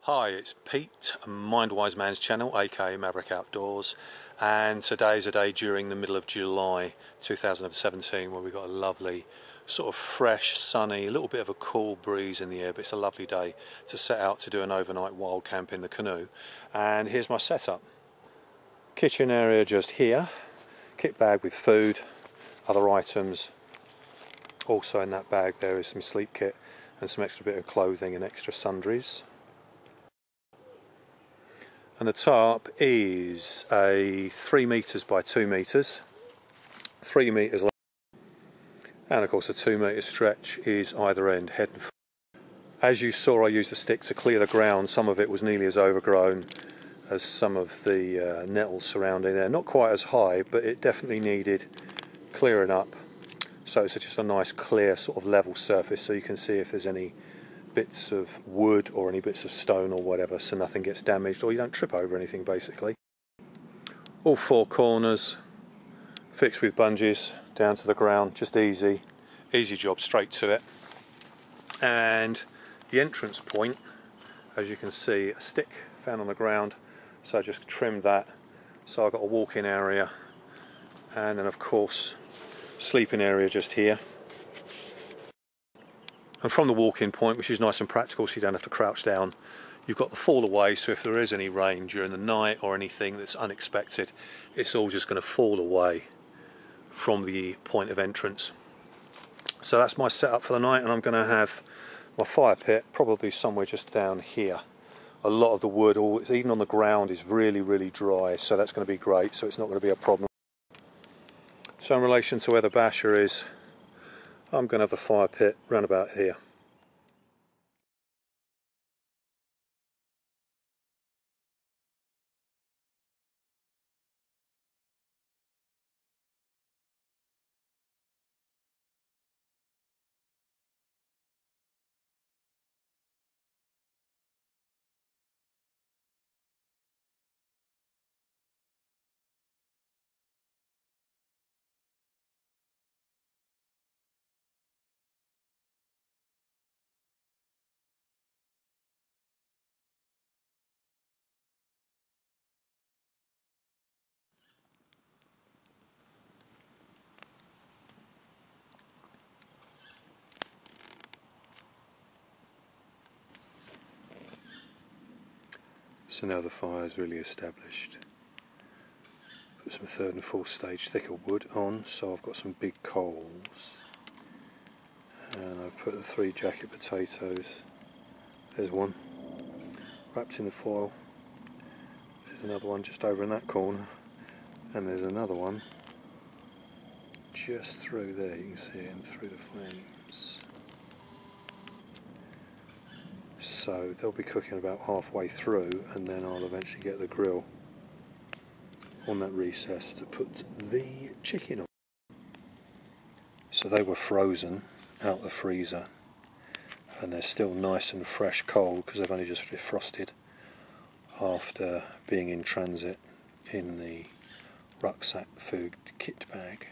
Hi, it's Pete, Mindwiseman's channel, aka Maverick Outdoors, and today's a day during the middle of July 2017 where we've got a lovely, sort of fresh, sunny, a little bit of a cool breeze in the air, but it's a lovely day to set out to do an overnight wild camp in the canoe. And here's my setup. Kitchen area just here, kit bag with food, other items. Also in that bag there is some sleep kit and some extra bit of clothing and extra sundries. And the tarp is a 3 meters by 2 meters, 3 meters long, and of course a 2 meter stretch is either end, head and foot. As you saw, I used a stick to clear the ground. Some of it was nearly as overgrown as some of the nettles surrounding there. Not quite as high, but it definitely needed clearing up. So it's just a nice clear sort of level surface so you can see if there's any bits of wood or any bits of stone or whatever, so nothing gets damaged or you don't trip over anything basically. All four corners fixed with bungees down to the ground, just easy job, straight to it. And the entrance point, as you can see, a stick found on the ground, so I just trimmed that. So I've got a walk-in area and then of course sleeping area just here. And from the walk-in point, which is nice and practical so you don't have to crouch down, you've got the fall away, so if there is any rain during the night or anything that's unexpected, it's all just going to fall away from the point of entrance. So that's my setup for the night, and I'm going to have my fire pit probably somewhere just down here. A lot of the wood, even on the ground, is really dry, so that's going to be great, so it's not going to be a problem. So in relation to where the basher is, I'm going to have the fire pit round about here. So now the fire is really established. Put some third and fourth stage thicker wood on, so I've got some big coals. And I've put the 3 jacket potatoes. There's one, wrapped in the foil. There's another one just over in that corner. And there's another one just through there, you can see it, and through the flames. So they'll be cooking about halfway through, and then I'll eventually get the grill on that recess to put the chicken on. So they were frozen out the freezer, and they're still nice and fresh cold because they've only just defrosted after being in transit in the rucksack food kit bag.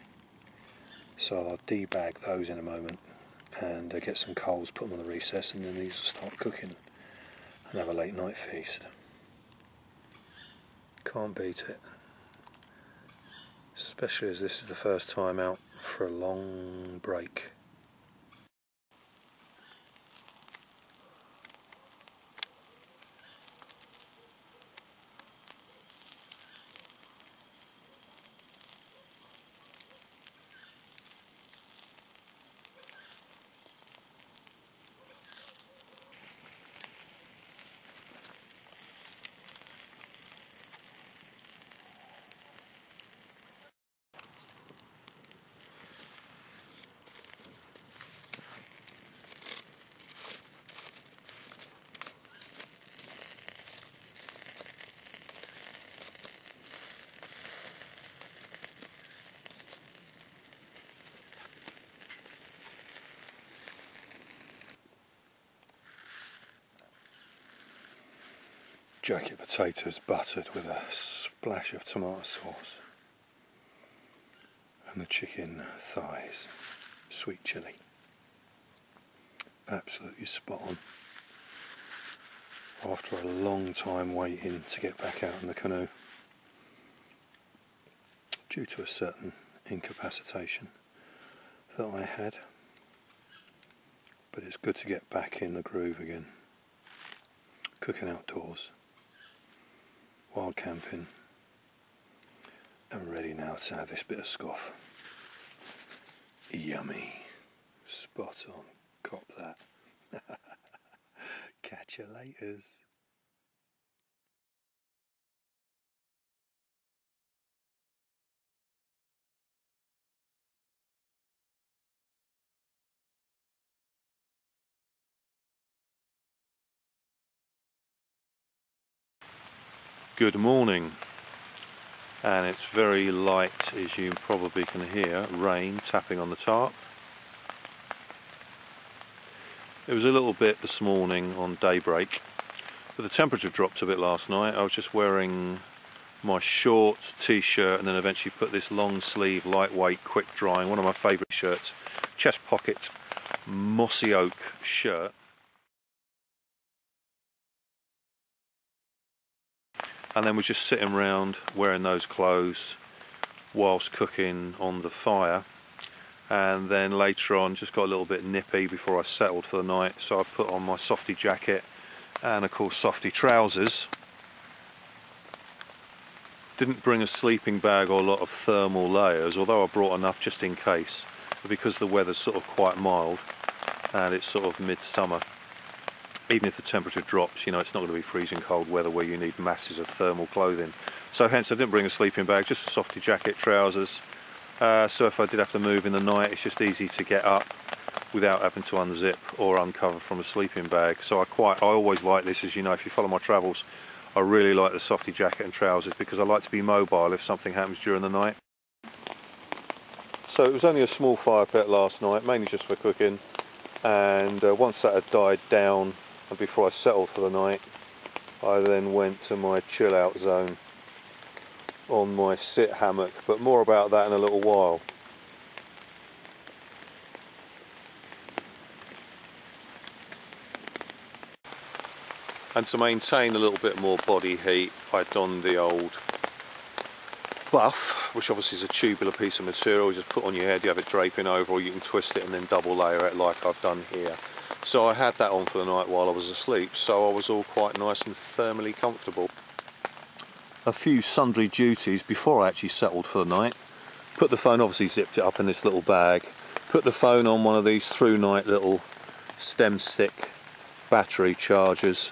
So I'll debag those in a moment and get some coals, put them on the recess, and then these will start cooking and have a late night feast. Can't beat it, especially as this is the first time out for a long break. Jacket potatoes buttered with a splash of tomato sauce, and the chicken thighs, sweet chilli. Absolutely spot on. after a long time waiting to get back out in the canoe due to a certain incapacitation that I had. But it's good to get back in the groove again. Cooking outdoors, wild camping, and ready now to have this bit of scoff. Yummy. Spot on. Cop that. Catch you laters. Good morning, and it's very light, as you probably can hear, rain tapping on the tarp. It was a little bit this morning on daybreak, but the temperature dropped a bit last night. I was just wearing my shorts, t-shirt, and then eventually put this long sleeve, lightweight, quick drying, one of my favourite shirts, chest pocket, mossy oak shirt. And then we're just sitting around wearing those clothes whilst cooking on the fire. And then later on just got a little bit nippy before I settled for the night, so I put on my softy jacket and of course softy trousers. Didn't bring a sleeping bag or a lot of thermal layers, although I brought enough just in case, because the weather's sort of quite mild and it's sort of midsummer. Even if the temperature drops, you know, it's not going to be freezing cold weather where you need masses of thermal clothing. So hence I didn't bring a sleeping bag, just a softy jacket, trousers. So if I did have to move in the night, it's just easy to get up without having to unzip or uncover from a sleeping bag. So I always like this, as you know, if you follow my travels, I really like the softy jacket and trousers because I like to be mobile if something happens during the night. So it was only a small fire pit last night, mainly just for cooking, and once that had died down and before I settled for the night, I then went to my chill out zone on my sit hammock, but more about that in a little while. And to maintain a little bit more body heat, I donned the old buff, which obviously is a tubular piece of material. You just put on your head, you have it draping over, or you can twist it and then double layer it like I've done here. So I had that on for the night while I was asleep, so I was all quite nice and thermally comfortable. A few sundry duties before I actually settled for the night. Put the phone, obviously zipped it up in this little bag, put the phone on one of these through night little stem stick battery chargers,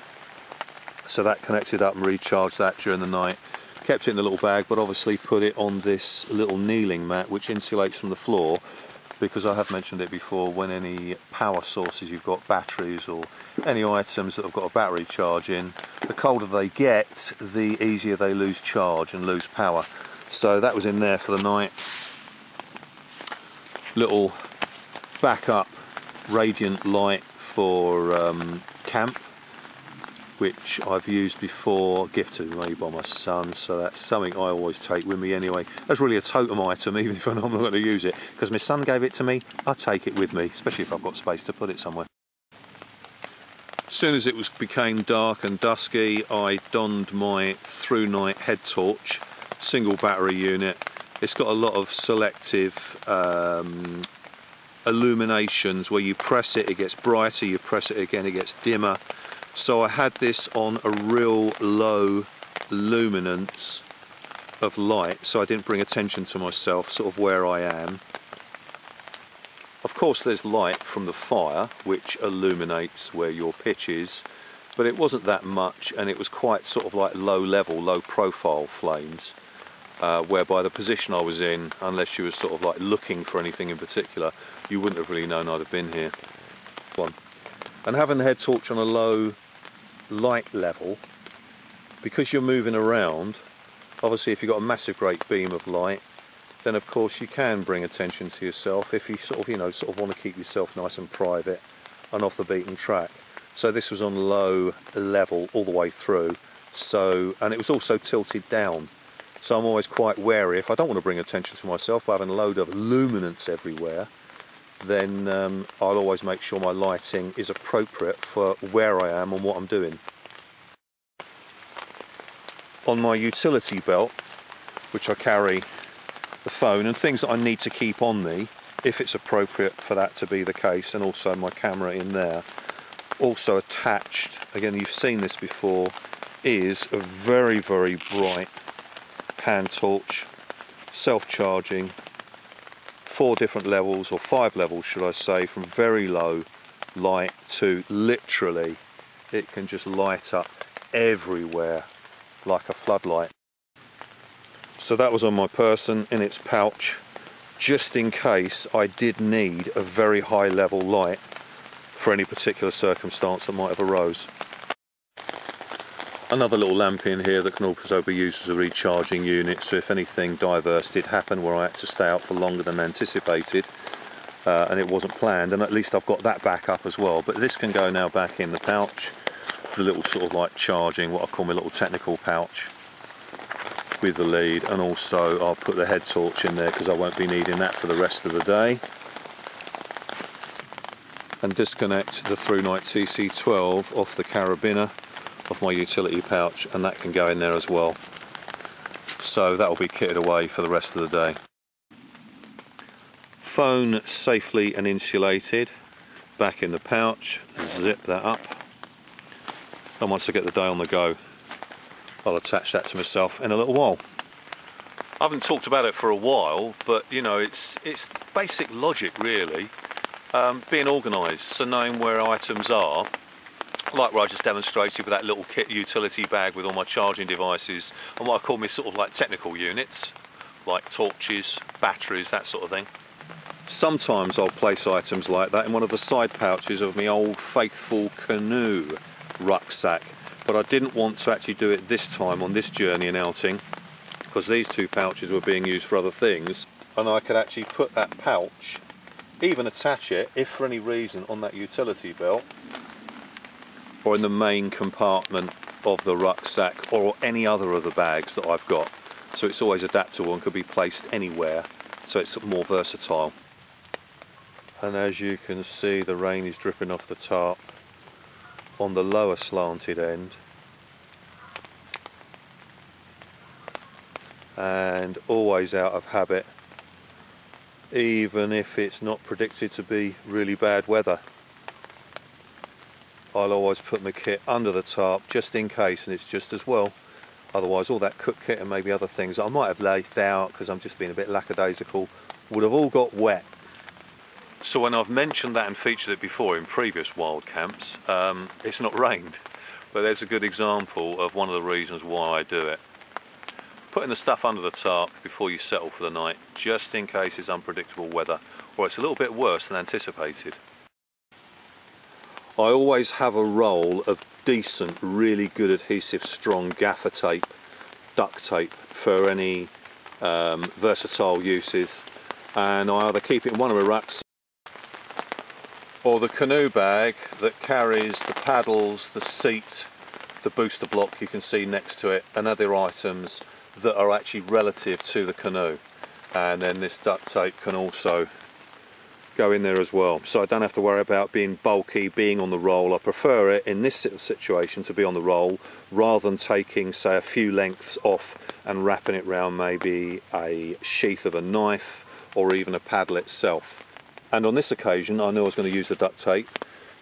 so that connected up and recharged that during the night. Kept it in the little bag, but obviously put it on this little kneeling mat which insulates from the floor, because I have mentioned it before, when any power sources, you've got batteries or any items that have got a battery charge in, the colder they get, the easier they lose charge and lose power. So that was in there for the night. Little backup radiant light for camp, which I've used before, gifted to me by my son, so that's something I always take with me anyway. That's really a totem item, even if I'm not going to use it, because my son gave it to me, I take it with me, especially if I've got space to put it somewhere. As soon as it became dark and dusky, I donned my through night head torch, single battery unit. It's got a lot of selective illuminations where you press it, it gets brighter, you press it again, it gets dimmer. So I had this on a real low luminance of light, so I didn't bring attention to myself, sort of where I am. Of course there's light from the fire which illuminates where your pitch is, but it wasn't that much, and it was quite sort of like low level, low profile flames, whereby the position I was in, unless you were sort of like looking for anything in particular, you wouldn't have really known I'd have been here. And having the head torch on a low light level, because you're moving around, obviously if you've got a massive great beam of light, then of course you can bring attention to yourself if you sort of want to keep yourself nice and private and off the beaten track. So this was on low level all the way through, so, and it was also tilted down, so I'm always quite wary. If I don't want to bring attention to myself by having a load of luminance everywhere, then I'll always make sure my lighting is appropriate for where I am and what I'm doing. on my utility belt, which I carry the phone and things that I need to keep on me if it's appropriate for that to be the case, and also my camera in there. Also attached, again you've seen this before, is a very, very bright hand torch, self-charging, 4 different levels, or 5 levels should I say, from very low light to literally it can just light up everywhere like a floodlight. So that was on my person in its pouch, just in case I did need a very high level light for any particular circumstance that might have arose. Another little lamp in here that can also be used as a recharging unit, so if anything diverse did happen where I had to stay out for longer than anticipated and it wasn't planned, and at least I've got that back up as well. But this can go now back in the pouch, the little sort of like charging, what I call my little technical pouch with the lead, and also I'll put the head torch in there because I won't be needing that for the rest of the day. And disconnect the through night TC12 off the carabiner of my utility pouch, and that can go in there as well. So that will be kitted away for the rest of the day. Phone safely and insulated back in the pouch, zip that up, and once I get the day on the go I'll attach that to myself in a little while. I haven't talked about it for a while, but you know, it's basic logic really. Being organised, so knowing where items are, like where I just demonstrated with that little kit utility bag with all my charging devices and what I call my sort of like technical units, like torches, batteries, that sort of thing. Sometimes I'll place items like that in one of the side pouches of my old faithful canoe rucksack, but I didn't want to actually do it this time on this journey and outing because these 2 pouches were being used for other things, and I could actually put that pouch, even attach it if for any reason on that utility belt or in the main compartment of the rucksack or any other of the bags that I've got. So it's always adaptable and could be placed anywhere, so it's more versatile. And as you can see, the rain is dripping off the tarp on the lower slanted end, and always out of habit, even if it's not predicted to be really bad weather. I'll always put my kit under the tarp just in case, and it's just as well. Otherwise all that cook kit and maybe other things I might have laid out because I'm just being a bit lackadaisical would have all got wet. So when I've mentioned that and featured it before in previous wild camps, it's not rained, but there's a good example of one of the reasons why I do it. Putting the stuff under the tarp before you settle for the night, just in case it's unpredictable weather or it's a little bit worse than anticipated. I always have a roll of decent, really good adhesive, strong gaffer tape, duct tape for any versatile uses, and I either keep it in one of my racks or the canoe bag that carries the paddles, the seat, the booster block you can see next to it, and other items that are actually relative to the canoe. And then this duct tape can also go in there as well, so I don't have to worry about being bulky, being on the roll. I prefer it in this situation to be on the roll rather than taking, say, a few lengths off and wrapping it around maybe a sheath of a knife or even a paddle itself. And on this occasion I knew I was going to use the duct tape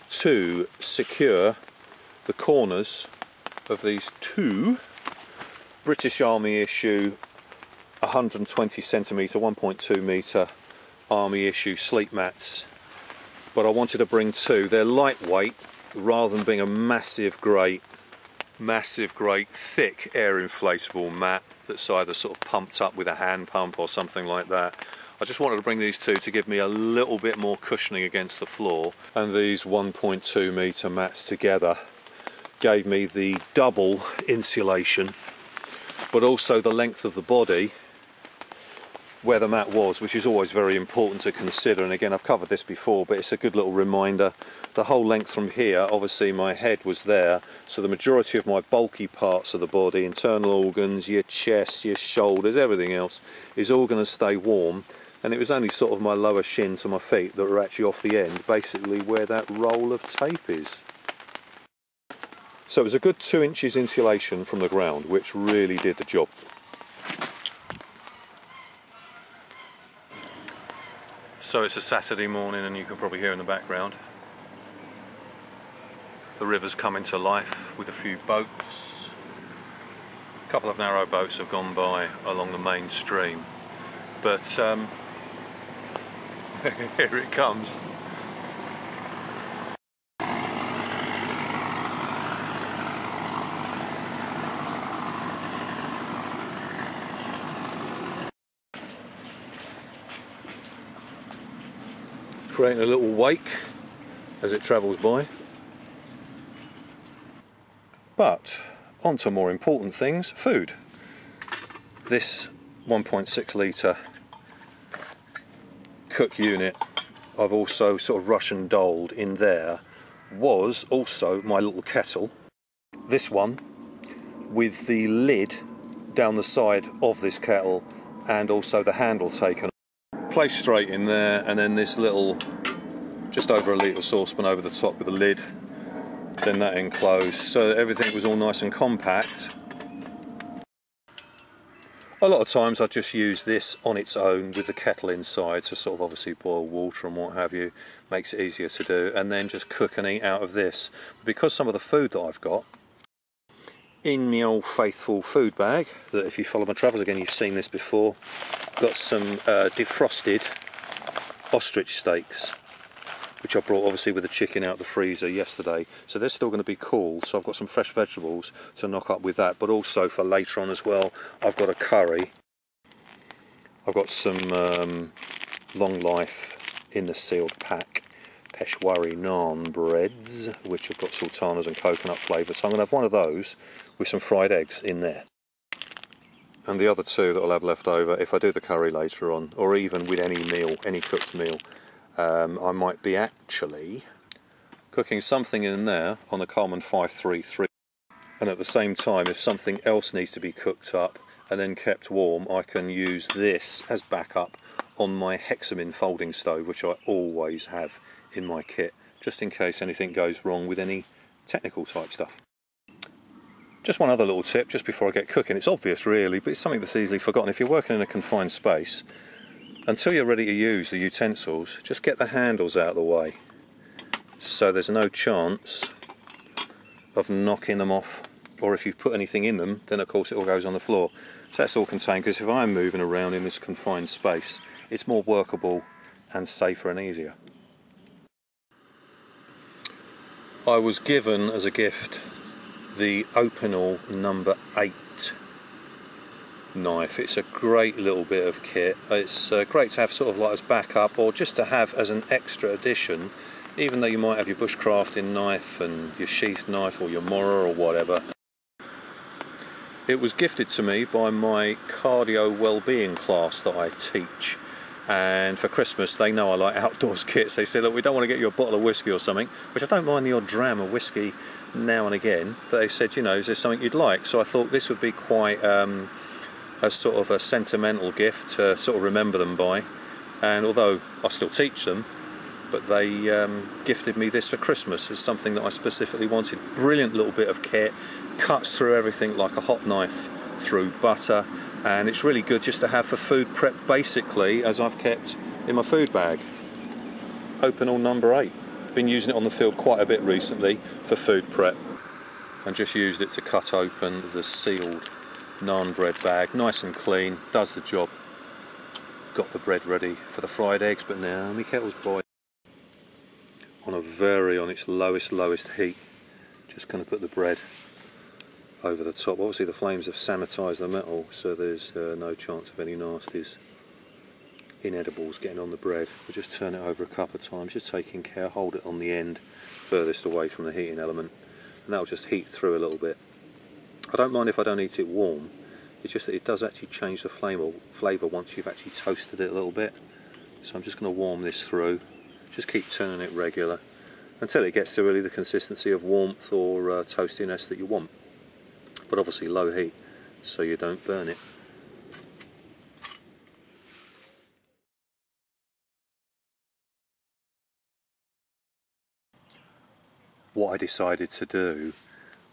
to secure the corners of these 2 British Army issue 120 centimetre, 1.2 metre Army issue sleep mats, but I wanted to bring 2. They're lightweight rather than being a massive great thick air inflatable mat that's either sort of pumped up with a hand pump or something like that. I just wanted to bring these 2 to give me a little bit more cushioning against the floor, and these 1.2 metre mats together gave me the double insulation, but also the length of the body where the mat was, which is always very important to consider. And again, I've covered this before, but it's a good little reminder. The whole length from here, obviously my head was there, so the majority of my bulky parts of the body, internal organs, your chest, your shoulders, everything else, is all going to stay warm. And it was only sort of my lower shin to my feet that were actually off the end, basically where that roll of tape is. So it was a good 2 inches insulation from the ground, which really did the job. So it's a Saturday morning, and you can probably hear in the background the river's coming to life with a few boats. A couple of narrow boats have gone by along the main stream, but here it comes. Creating a little wake as it travels by. But on to more important things, food. This 1.6 litre cook unit I've also sort of Russian doled in there was also my little kettle. This one with the lid down the side of this kettle and also the handle taken. Placed straight in there, and then this little just over a litre saucepan over the top with the lid, then that enclosed, so that everything was all nice and compact. A lot of times I just use this on its own with the kettle inside to sort of obviously boil water and what have you, makes it easier to do, and then just cook and eat out of this. Because some of the food that I've got in the old faithful food bag, that if you follow my travels again you've seen this before, got some defrosted ostrich steaks, which I brought obviously with the chicken out of the freezer yesterday, so they're still going to be cool. So I've got some fresh vegetables to knock up with that, but also for later on as well I've got a curry. I've got some long life in the sealed pack Peshwari naan breads, which have got sultanas and coconut flavour, so I'm going to have one of those with some fried eggs in there. And the other two that I'll have left over, if I do the curry later on, or even with any meal, any cooked meal, I might be actually cooking something in there on the Coleman 533. And at the same time, if something else needs to be cooked up and then kept warm, I can use this as backup on my Hexamin folding stove, which I always have in my kit, just in case anything goes wrong with any technical type stuff. Just one other little tip just before I get cooking. It's obvious really, but it's something that's easily forgotten. If you're working in a confined space, until you're ready to use the utensils, just get the handles out of the way, so there's no chance of knocking them off, or if you put anything in them, then of course it all goes on the floor. So that's all contained, because if I'm moving around in this confined space, it's more workable and safer and easier. I was given as a gift the Opinel number 8 knife. It's a great little bit of kit. It's great to have sort of like as backup, or just to have as an extra addition, even though you might have your bushcrafting knife and your sheath knife or your Mora or whatever. It was gifted to me by my cardio well-being class that I teach, and for Christmas they know I like outdoors kits. They said, look, we don't want to get you a bottle of whiskey or something, which I don't mind the odd dram of whiskey now and again, but they said, you know, is there something you'd like? So I thought this would be quite a sort of a sentimental gift to sort of remember them by. And although I still teach them, but they gifted me this for Christmas as something that I specifically wanted. Brilliant little bit of kit, cuts through everything like a hot knife through butter, and it's really good just to have for food prep, basically, as I've kept in my food bag. Opinel number 8. Been using it on the field quite a bit recently for food prep, and just used it to cut open the sealed naan bread bag, nice and clean, does the job. Got the bread ready for the fried eggs, but now my kettle's boiling on its lowest heat. Just going to put the bread over the top. Obviously the flames have sanitised the metal, so there's no chance of any nasties, inedibles getting on the bread. We'll just turn it over a couple of times, just taking care, hold it on the end furthest away from the heating element, and that'll just heat through a little bit. I don't mind if I don't eat it warm, it's just that it does actually change the flavour once you've actually toasted it a little bit. So I'm just going to warm this through, just keep turning it regular until it gets to really the consistency of warmth or toastiness that you want, but obviously low heat so you don't burn it. What I decided to do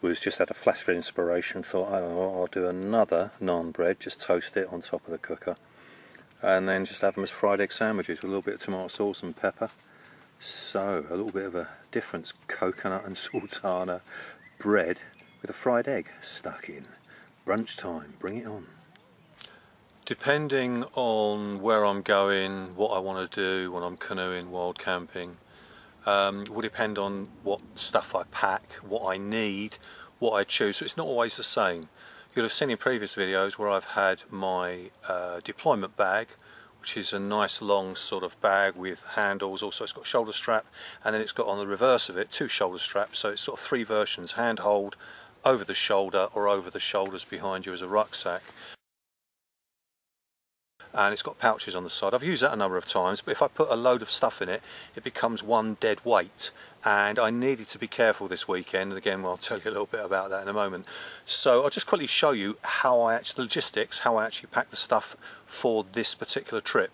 was just had a flash of inspiration, thought, I don't know, I'll do another naan bread, just toast it on top of the cooker, and then just have them as fried egg sandwiches with a little bit of tomato sauce and pepper. So, a little bit of a difference, coconut and sultana bread with a fried egg stuck in. Brunch time, bring it on. Depending on where I'm going, what I want to do when I'm canoeing, wild camping, will depend on what stuff I pack, what I need, what I choose. So it's not always the same. You'll have seen in previous videos where I've had my deployment bag, which is a nice long sort of bag with handles. Also it's got shoulder strap, and then it's got on the reverse of it 2 shoulder straps, so it's sort of 3 versions: handhold, over the shoulder, or over the shoulders behind you as a rucksack. And it's got pouches on the side. I've used that a number of times, but if I put a load of stuff in it, it becomes one dead weight, and I needed to be careful this weekend, and again, well, I'll tell you a little bit about that in a moment. So I'll just quickly show you how I actually, logistics, how I actually pack the stuff for this particular trip.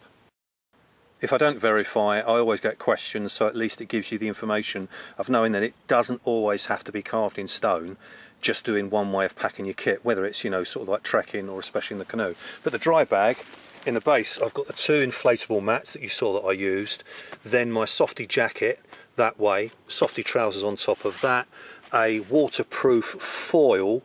If I don't verify, I always get questions, so at least it gives you the information of knowing that it doesn't always have to be carved in stone, just doing one way of packing your kit, whether it's, you know, sort of like trekking or especially in the canoe. But the dry bag, in the base, I've got the 2 inflatable mats that you saw that I used, then my softy jacket that way, softy trousers on top of that, a waterproof foil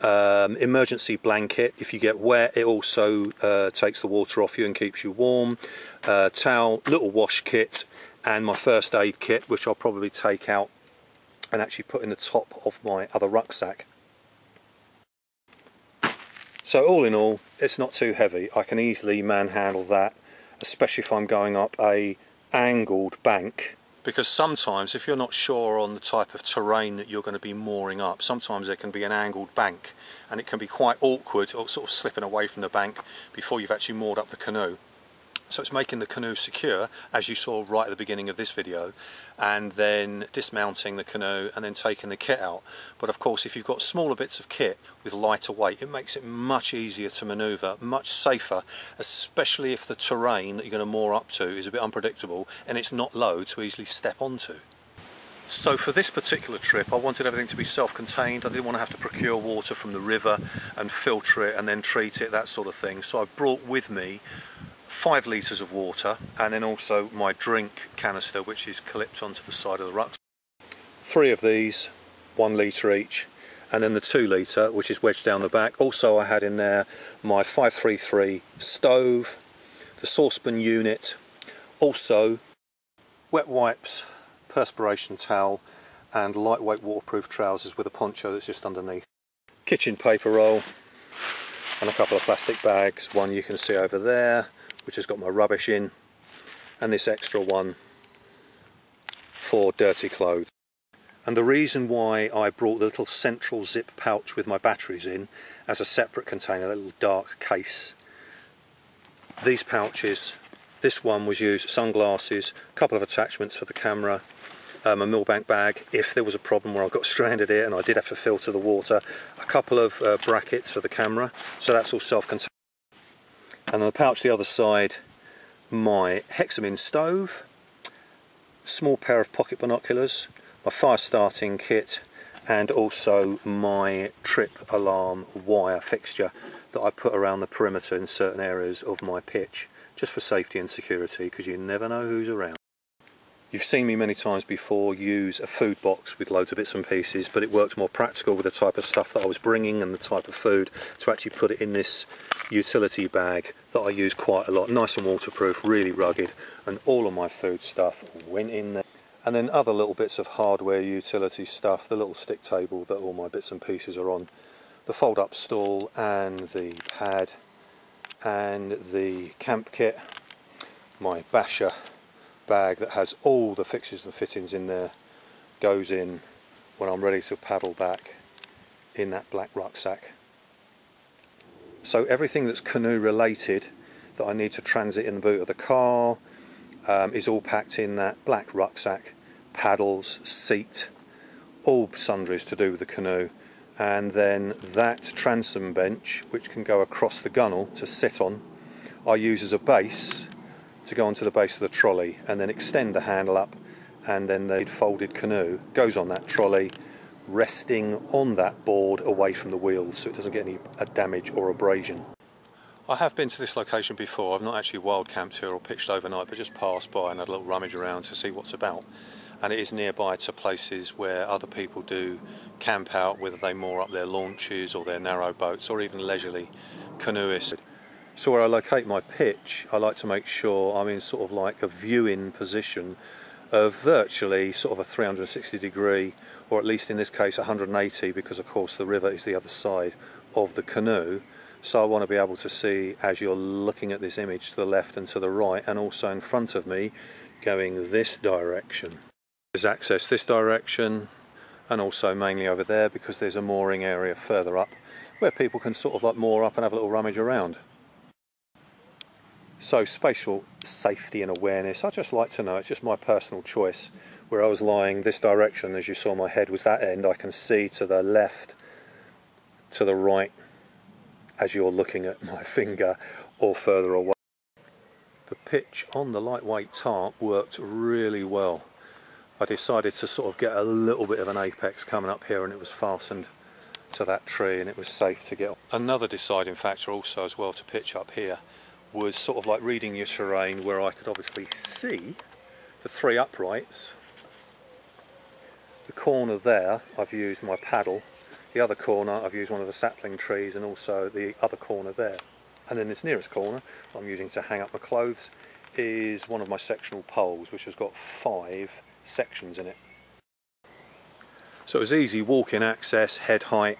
emergency blanket. If you get wet, it also takes the water off you and keeps you warm, towel, little wash kit, and my first aid kit, which I'll probably take out and actually put in the top of my other rucksack. So all in all, it's not too heavy. I can easily manhandle that, especially if I'm going up a angled bank. Because sometimes, if you're not sure on the type of terrain that you're going to be mooring up, sometimes there can be an angled bank, and it can be quite awkward, or sort of slipping away from the bank before you've actually moored up the canoe. So it's making the canoe secure, as you saw right at the beginning of this video, and then dismounting the canoe and then taking the kit out. But of course, if you've got smaller bits of kit with lighter weight, it makes it much easier to manoeuvre, much safer, especially if the terrain that you're going to moor up to is a bit unpredictable and it's not low to easily step onto. So for this particular trip, I wanted everything to be self-contained. I didn't want to have to procure water from the river and filter it and then treat it, that sort of thing. So I brought with me 5 litres of water, and then also my drink canister, which is clipped onto the side of the rucksack. 3 of these, 1 litre each, and then the 2 litre, which is wedged down the back. Also I had in there my 533 stove, the saucepan unit, also wet wipes, perspiration towel, and lightweight waterproof trousers with a poncho that's just underneath. Kitchen paper roll, and a couple of plastic bags. One you can see over there, which has got my rubbish in, and this extra one for dirty clothes. And the reason why I brought the little central zip pouch with my batteries in as a separate container, a little dark case. These pouches, this one was used, sunglasses, a couple of attachments for the camera, a millbank bag if there was a problem where I got stranded here and I did have to filter the water, a couple of brackets for the camera, so that's all self-contained. And on the pouch the other side, my hexamine stove, small pair of pocket binoculars, my fire starting kit, and also my trip alarm wire fixture that I put around the perimeter in certain areas of my pitch, just for safety and security, because you never know who's around. You've seen me many times before use a food box with loads of bits and pieces, but it worked more practical with the type of stuff that I was bringing and the type of food, to actually put it in this utility bag that I use quite a lot. Nice and waterproof, really rugged, and all of my food stuff went in there. And then other little bits of hardware utility stuff, the little stick table that all my bits and pieces are on, the fold-up stool and the pad, and the camp kit, my basher bag that has all the fixtures and fittings in there, goes in when I'm ready to paddle back in that black rucksack. So everything that's canoe related that I need to transit in the boot of the car is all packed in that black rucksack. Paddles, seat, all sundries to do with the canoe, and then that transom bench, which can go across the gunnel to sit on, I use as a base to go onto the base of the trolley, and then extend the handle up, and then the folded canoe goes on that trolley resting on that board away from the wheels so it doesn't get any damage or abrasion. I have been to this location before. I've not actually wild camped here or pitched overnight, but just passed by and had a little rummage around to see what's about. And it is nearby to places where other people do camp out, whether they moor up their launches or their narrow boats or even leisurely canoeists. So where I locate my pitch, I like to make sure I'm in sort of like a viewing position of virtually sort of a 360 degree, or at least in this case 180, because of course the river is the other side of the canoe. So I want to be able to see, as you're looking at this image, to the left and to the right, and also in front of me going this direction. There's access this direction and also mainly over there, because there's a mooring area further up where people can sort of like moor up and have a little rummage around. So spatial safety and awareness, I just like to know, it's just my personal choice. Where I was lying this direction, as you saw my head was that end, I can see to the left, to the right, as you're looking at my finger, or further away. The pitch on the lightweight tarp worked really well. I decided to sort of get a little bit of an apex coming up here, and it was fastened to that tree and it was safe to get on. Another deciding factor also as well to pitch up here was sort of like reading your terrain, where I could obviously see the three uprights. The corner there I've used my paddle, the other corner I've used one of the sapling trees, and also the other corner there. And then this nearest corner I'm using to hang up my clothes is one of my sectional poles, which has got 5 sections in it. So it was easy walking access, head height,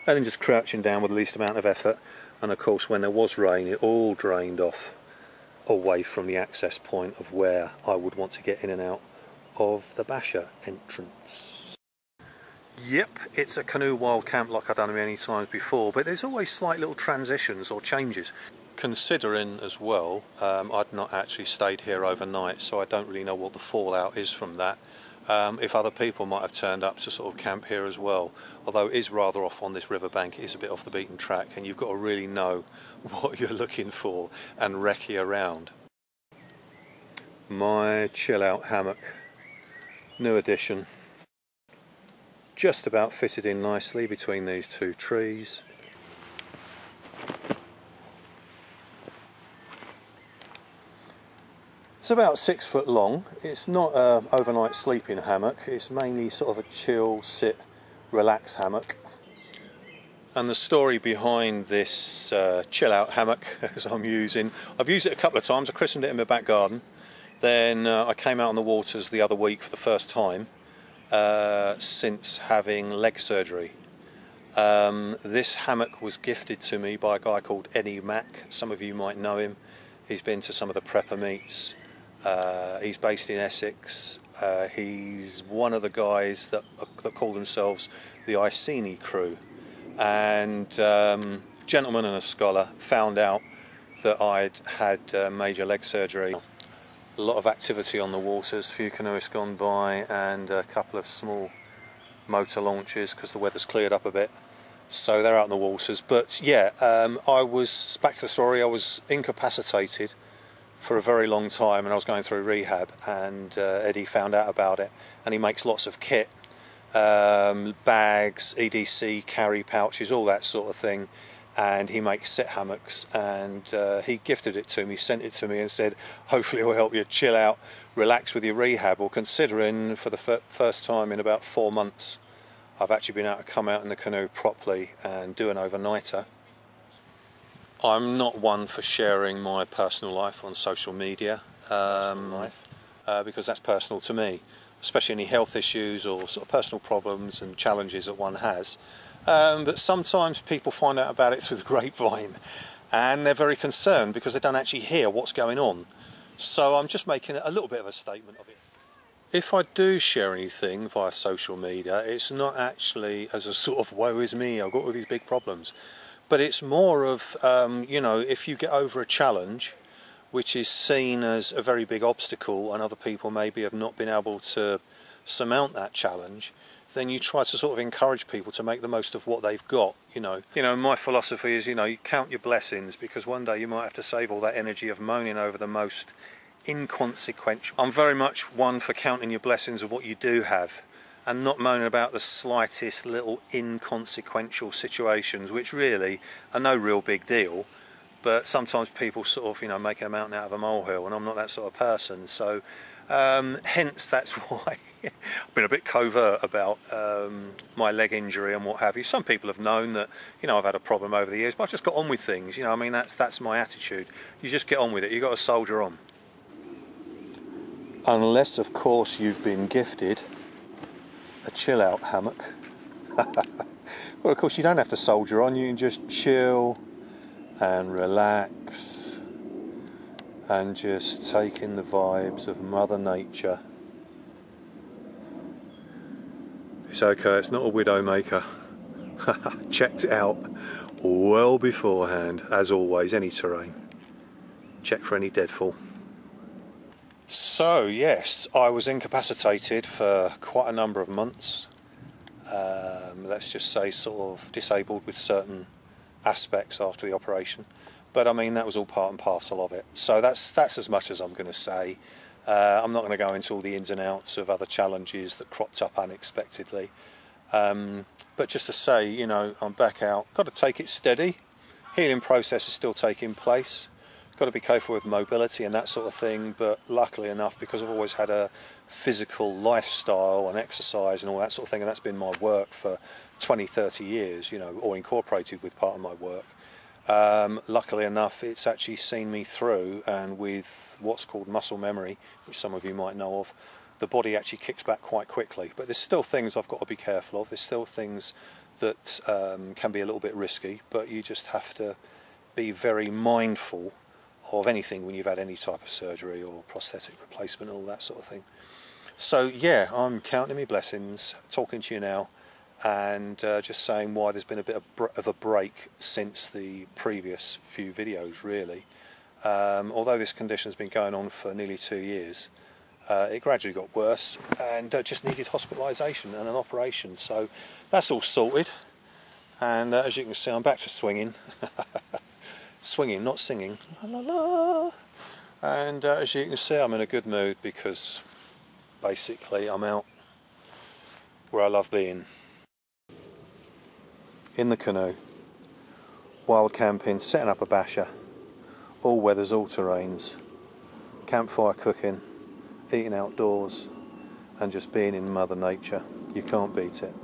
and then just crouching down with the least amount of effort. And of course when there was rain, it all drained off away from the access point of where I would want to get in and out of the Basher entrance. Yep, it's a canoe wild camp like I've done many times before, but there's always slight little transitions or changes. Considering as well, I'd not actually stayed here overnight, so I don't really know what the fallout is from that. If other people might have turned up to sort of camp here as well, although it is rather off on this riverbank, it is a bit off the beaten track, and you've got to really know what you're looking for and recce around. My chill out hammock, new addition, just about fitted in nicely between these 2 trees. It's about 6 foot long. It's not an overnight sleeping hammock, it's mainly sort of a chill, sit, relax hammock. And the story behind this chill out hammock, as I've used it a couple of times. I christened it in my back garden. Then I came out on the waters the other week for the first time since having leg surgery. This hammock was gifted to me by a guy called Eddie Mack. Some of you might know him. He's been to some of the prepper meets. He's based in Essex. He's one of the guys that call themselves the Iceni crew. And gentleman and a scholar, found out that I'd had major leg surgery. A lot of activity on the waters, a few canoeists gone by, and a couple of small motor launches because the weather's cleared up a bit. So they're out in the waters. But yeah, I was, back to the story, I was incapacitated for a very long time and I was going through rehab, and Eddie found out about it, and he makes lots of kit, bags, EDC, carry pouches, all that sort of thing. And he makes sit hammocks, and he gifted it to me, sent it to me and said, hopefully it will help you chill out, relax with your rehab. Or considering for the first time in about 4 months I've actually been able to come out in the canoe properly and do an overnighter. I'm not one for sharing my personal life on social media, because that's personal to me, especially any health issues or sort of personal problems and challenges that one has. But sometimes people find out about it through the grapevine, and they're very concerned because they don't actually hear what's going on. So I'm just making a little bit of a statement of it. If I do share anything via social media, it's not actually as a sort of woe is me, I've got all these big problems. But it's more of, you know, if you get over a challenge which is seen as a very big obstacle and other people maybe have not been able to surmount that challenge, then you try to sort of encourage people to make the most of what they've got, you know. My philosophy is, you count your blessings, because one day you might have to save all that energy of moaning over the most inconsequential. I'm very much one for counting your blessings of what you do have, and not moaning about the slightest little inconsequential situations, which really are no real big deal. But sometimes people sort of, you know, making a mountain out of a molehill, and I'm not that sort of person. So hence that's why I've been a bit covert about my leg injury and what have you. Some people have known that, you know, I've had a problem over the years, but I've just got on with things, you know. I mean, that's my attitude. You just get on with it. You've got to soldier on. Unless, of course, you've been gifted a chill out hammock. Well, of course, you don't have to soldier on. You can just chill and relax and just take in the vibes of Mother Nature. It's okay, it's not a widow maker. Checked it out well beforehand, as always, any terrain. Check for any deadfall. So yes, I was incapacitated for quite a number of months. Let's just say sort of disabled with certain aspects after the operation, but I mean that was all part and parcel of it. So that's as much as I'm going to say. I'm not going to go into all the ins and outs of other challenges that cropped up unexpectedly, but just to say, you know, I'm back out. Got to take it steady. Healing process is still taking place. Got to be careful with mobility and that sort of thing, but luckily enough, because I've always had a physical lifestyle and exercise and all that sort of thing, and that's been my work for 20-30 years, you know, or incorporated with part of my work. Luckily enough, it's actually seen me through, and with what's called muscle memory, which some of you might know of, the body actually kicks back quite quickly. But there's still things I've got to be careful of. There's still things that can be a little bit risky, but you just have to be very mindful of anything when you've had any type of surgery or prosthetic replacement and all that sort of thing. So yeah, I'm counting my blessings, talking to you now, and just saying why there's been a bit of a break since the previous few videos, really. Although this condition's been going on for nearly 2 years, it gradually got worse and just needed hospitalisation and an operation. So that's all sorted, and as you can see, I'm back to swinging. Swinging, not singing. La, la, la. And as you can see, I'm in a good mood because basically I'm out where I love being. In the canoe, wild camping, setting up a basher, all weathers, all terrains, campfire cooking, eating outdoors, and just being in Mother Nature. You can't beat it.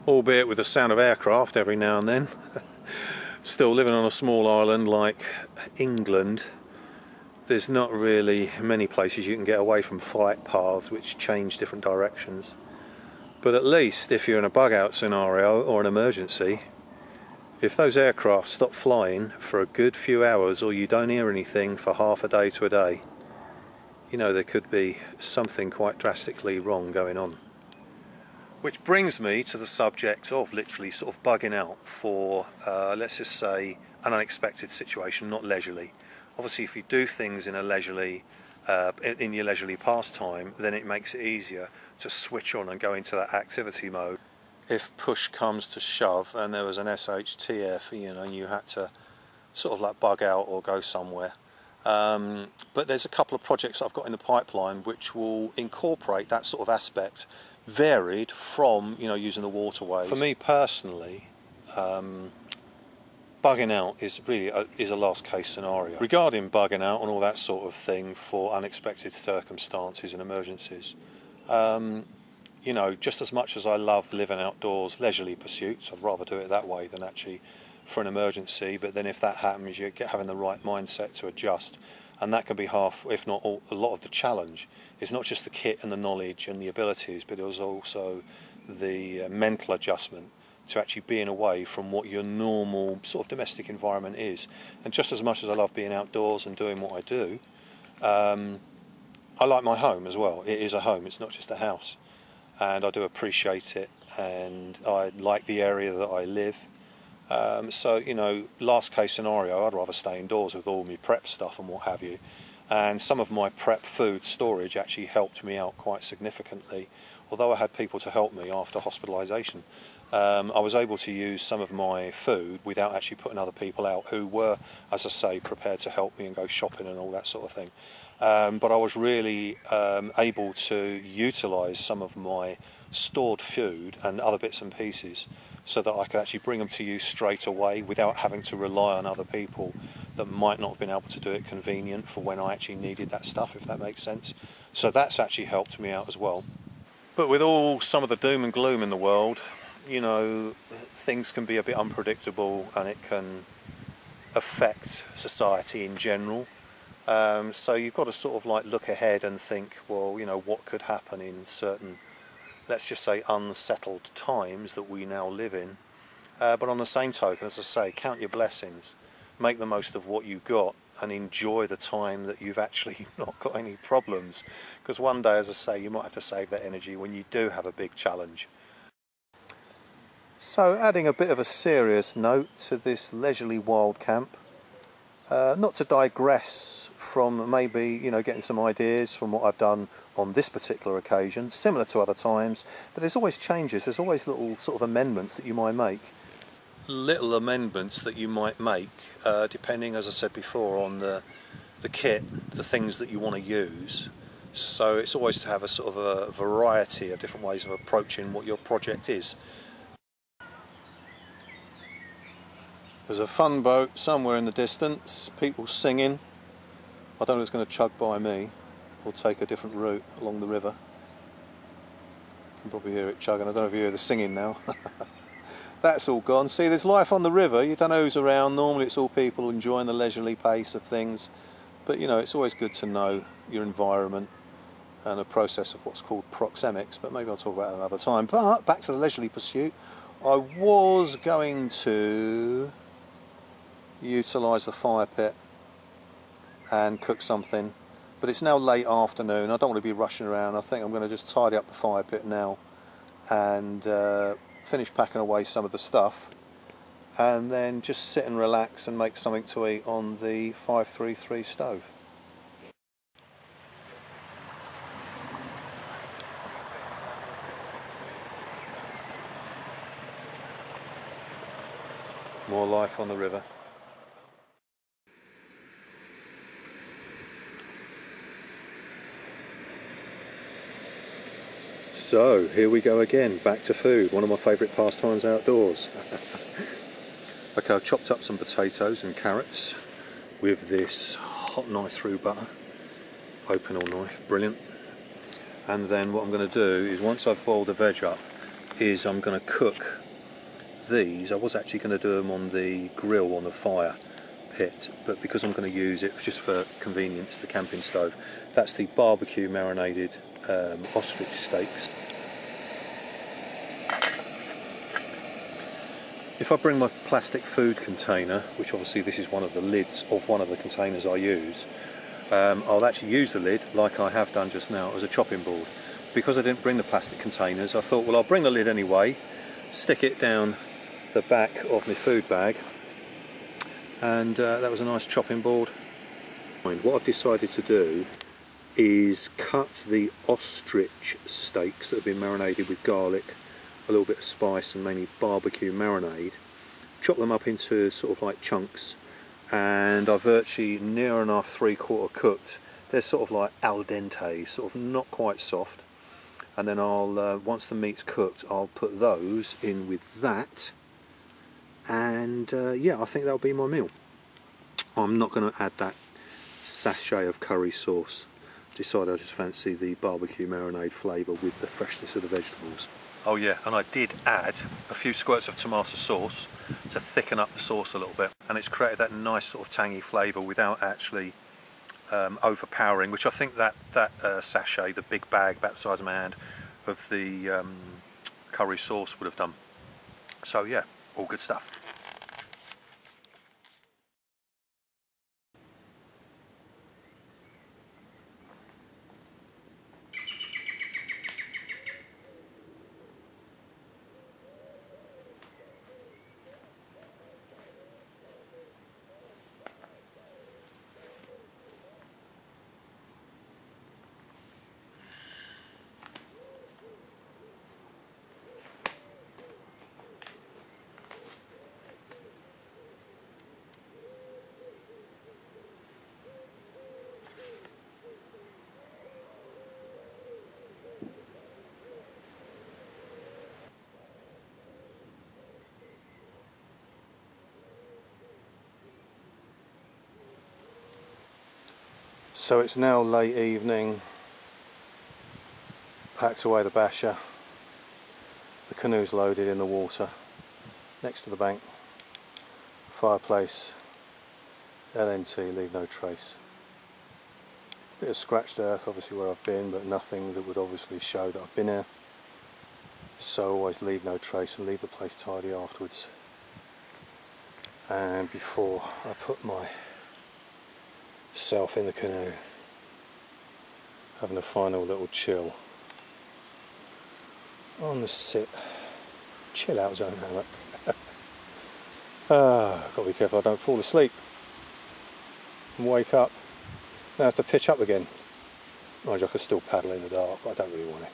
Albeit with the sound of aircraft every now and then. Still living on a small island like England, there's not really many places you can get away from flight paths which change different directions. But at least if you're in a bug out scenario or an emergency, if those aircraft stop flying for a good few hours, or you don't hear anything for half a day to a day, you know there could be something quite drastically wrong going on. Which brings me to the subject of literally sort of bugging out for, let's just say, an unexpected situation, not leisurely. Obviously, if you do things in a leisurely, in your leisurely pastime, then it makes it easier to switch on and go into that activity mode. If push comes to shove and there was an SHTF, you know, and you had to sort of like bug out or go somewhere. But there's a couple of projects I've got in the pipeline which will incorporate that sort of aspect, varied from, you know, using the waterways. For me personally, bugging out is really a last case scenario. Regarding bugging out and all that sort of thing for unexpected circumstances and emergencies, you know, just as much as I love living outdoors, leisurely pursuits, I'd rather do it that way than actually for an emergency. But then if that happens, you get having the right mindset to adjust, and that can be half, if not all, a lot of the challenge. It's not just the kit and the knowledge and the abilities, but it was also the mental adjustment to actually being away from what your normal sort of domestic environment is. And just as much as I love being outdoors and doing what I do, I like my home as well. It is a home, it's not just a house. And I do appreciate it, and I like the area that I live. So, you know, last case scenario, I'd rather stay indoors with all my prep stuff and what have you. And some of my prep food storage actually helped me out quite significantly. Although I had people to help me after hospitalisation, I was able to use some of my food without actually putting other people out who were, as I say, prepared to help me and go shopping and all that sort of thing. but I was really able to utilise some of my stored food and other bits and pieces so that I could actually bring them to you straight away without having to rely on other people that might not have been able to do it convenient for when I actually needed that stuff, if that makes sense. So that's actually helped me out as well. But with all some of the doom and gloom in the world, you know, things can be a bit unpredictable and it can affect society in general. So you've got to sort of like look ahead and think, well, you know, what could happen in certain, let's just say, unsettled times that we now live in. But on the same token, as I say, count your blessings, make the most of what you got and enjoy the time that you've actually not got any problems. Because one day, as I say, you might have to save that energy when you do have a big challenge. So adding a bit of a serious note to this leisurely wild camp, not to digress from maybe, you know, getting some ideas from what I've done on this particular occasion, similar to other times, but there's always changes, there's always little sort of amendments that you might make. Little amendments that you might make, depending, as I said before, on the kit, the things that you want to use. So it's always to have a sort of a variety of different ways of approaching what your project is. There's a fun boat somewhere in the distance, people singing. I don't know if it's going to chug by me or take a different route along the river. You can probably hear it chugging. I don't know if you hear the singing now. That's all gone. See, there's life on the river. You don't know who's around. Normally it's all people enjoying the leisurely pace of things. But, you know, it's always good to know your environment and a process of what's called proxemics. But maybe I'll talk about it another time. But back to the leisurely pursuit. I was going to utilise the fire pit and cook something, but it's now late afternoon. I don't want to be rushing around. I think I'm going to just tidy up the fire pit now and finish packing away some of the stuff and then just sit and relax and make something to eat on the 533 stove. More life on the river. So here we go again, back to food, one of my favourite pastimes outdoors. Okay, I've chopped up some potatoes and carrots with this hot knife through butter, open or knife, brilliant. And then what I'm going to do is, once I've boiled the veg up, is I'm going to cook these. I was actually going to do them on the grill on the fire pit, but because I'm going to use it just for convenience, the camping stove, that's the barbecue marinated ostrich steaks. If I bring my plastic food container, which obviously this is one of the lids of one of the containers I use, I'll actually use the lid, like I have done just now, as a chopping board. Because I didn't bring the plastic containers, I thought, well, I'll bring the lid anyway, stick it down the back of my food bag, and that was a nice chopping board. What I've decided to do is cut the ostrich steaks that have been marinated with garlic, a little bit of spice and mainly barbecue marinade, chop them up into sort of like chunks, and I've virtually near enough 3/4 cooked. They're sort of like al dente, sort of not quite soft, and then I'll once the meat's cooked, I'll put those in with that, and yeah, I think that'll be my meal. I'm not going to add that sachet of curry sauce. Decided I just fancy the barbecue marinade flavour with the freshness of the vegetables. Oh yeah, and I did add a few squirts of tomato sauce to thicken up the sauce a little bit, and it's created that nice sort of tangy flavour without actually overpowering, which I think that sachet, the big bag about the size of my hand, of the curry sauce would have done. So yeah, all good stuff. So it's now late evening, packed away the basher, the canoe's loaded in the water, next to the bank, fireplace, LNT, leave no trace. Bit of scratched earth obviously where I've been, but nothing that would obviously show that I've been here. So always leave no trace and leave the place tidy afterwards. And before I put myself in the canoe, having a final little chill on the chill out zone hammock. Gotta be careful I don't fall asleep and wake up. Now I have to pitch up again. Mind you, I could still paddle in the dark, but I don't really want to.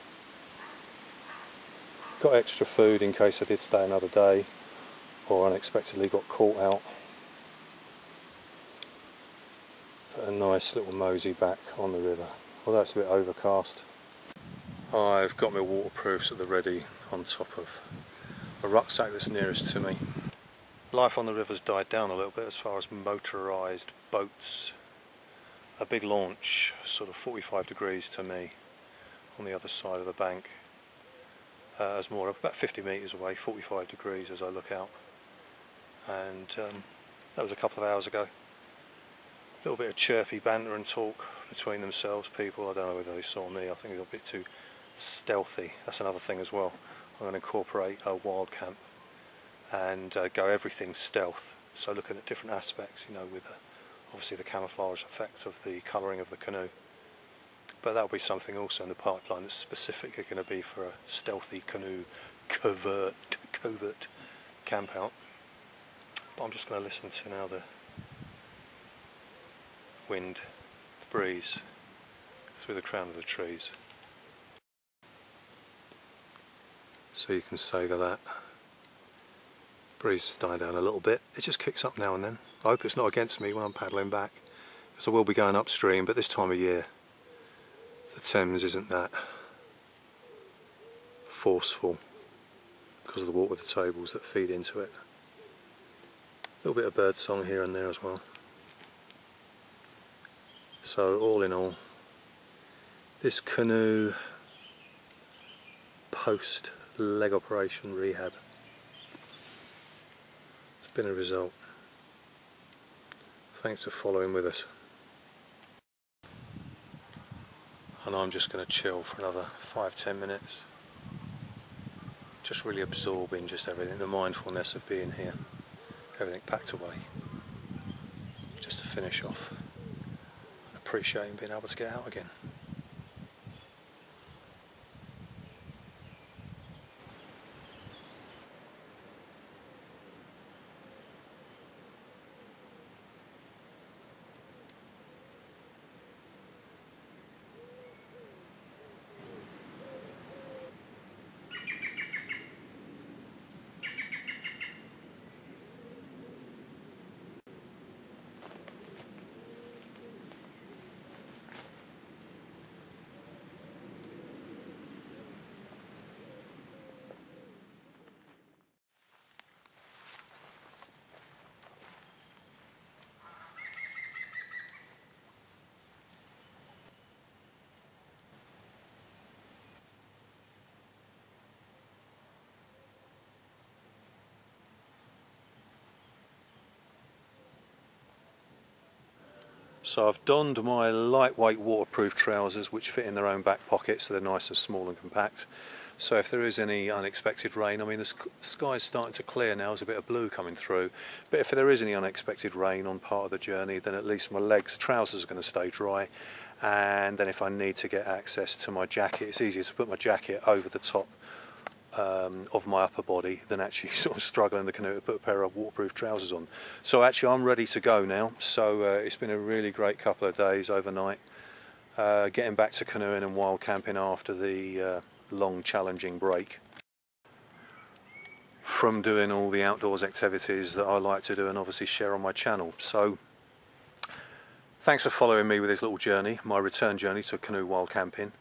Got extra food in case I did stay another day or unexpectedly got caught out. Put a nice little mosey back on the river, although it's a bit overcast. I've got my waterproofs at the ready on top of a rucksack that's nearest to me. Life on the river's died down a little bit as far as motorised boats. A big launch, sort of 45 degrees to me, on the other side of the bank. As more about 50 metres away, 45 degrees as I look out. And that was a couple of hours ago. A little bit of chirpy banter and talk between themselves, people. I don't know whether they saw me. I think it was a bit too stealthy. That's another thing as well. I'm going to incorporate a wild camp and go everything stealth. So looking at different aspects, you know, with obviously the camouflage effect of the colouring of the canoe. But that'll be something also in the pipeline that's specifically going to be for a stealthy canoe covert camp out. But I'm just going to listen to now the wind, the breeze through the crown of the trees. So you can savour that. Breeze has died down a little bit. It just kicks up now and then. I hope it's not against me when I'm paddling back, because I will be going upstream, but this time of year the Thames isn't that forceful because of the water with the tables that feed into it. A little bit of bird song here and there as well. So all in all, this canoe post leg operation rehab, it's been a result. Thanks for following with us. And I'm just going to chill for another 5-10 minutes. Just really absorbing just everything, the mindfulness of being here. Everything packed away. Just to finish off. And appreciating being able to get out again. So I've donned my lightweight waterproof trousers, which fit in their own back pockets, so they're nice and small and compact. So if there is any unexpected rain, I mean the sky's starting to clear now, there's a bit of blue coming through, but if there is any unexpected rain on part of the journey, then at least my trousers are going to stay dry. And then if I need to get access to my jacket, it's easier to put my jacket over the top of my upper body than actually sort of struggling in the canoe to put a pair of waterproof trousers on. So actually I'm ready to go now. So it's been a really great couple of days overnight, getting back to canoeing and wild camping after the long challenging break from doing all the outdoors activities that I like to do and obviously share on my channel. So thanks for following me with this little journey, my return journey to canoe wild camping.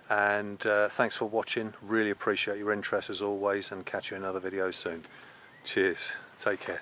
And thanks for watching, really appreciate your interest as always, and catch you in another video soon. Cheers, take care.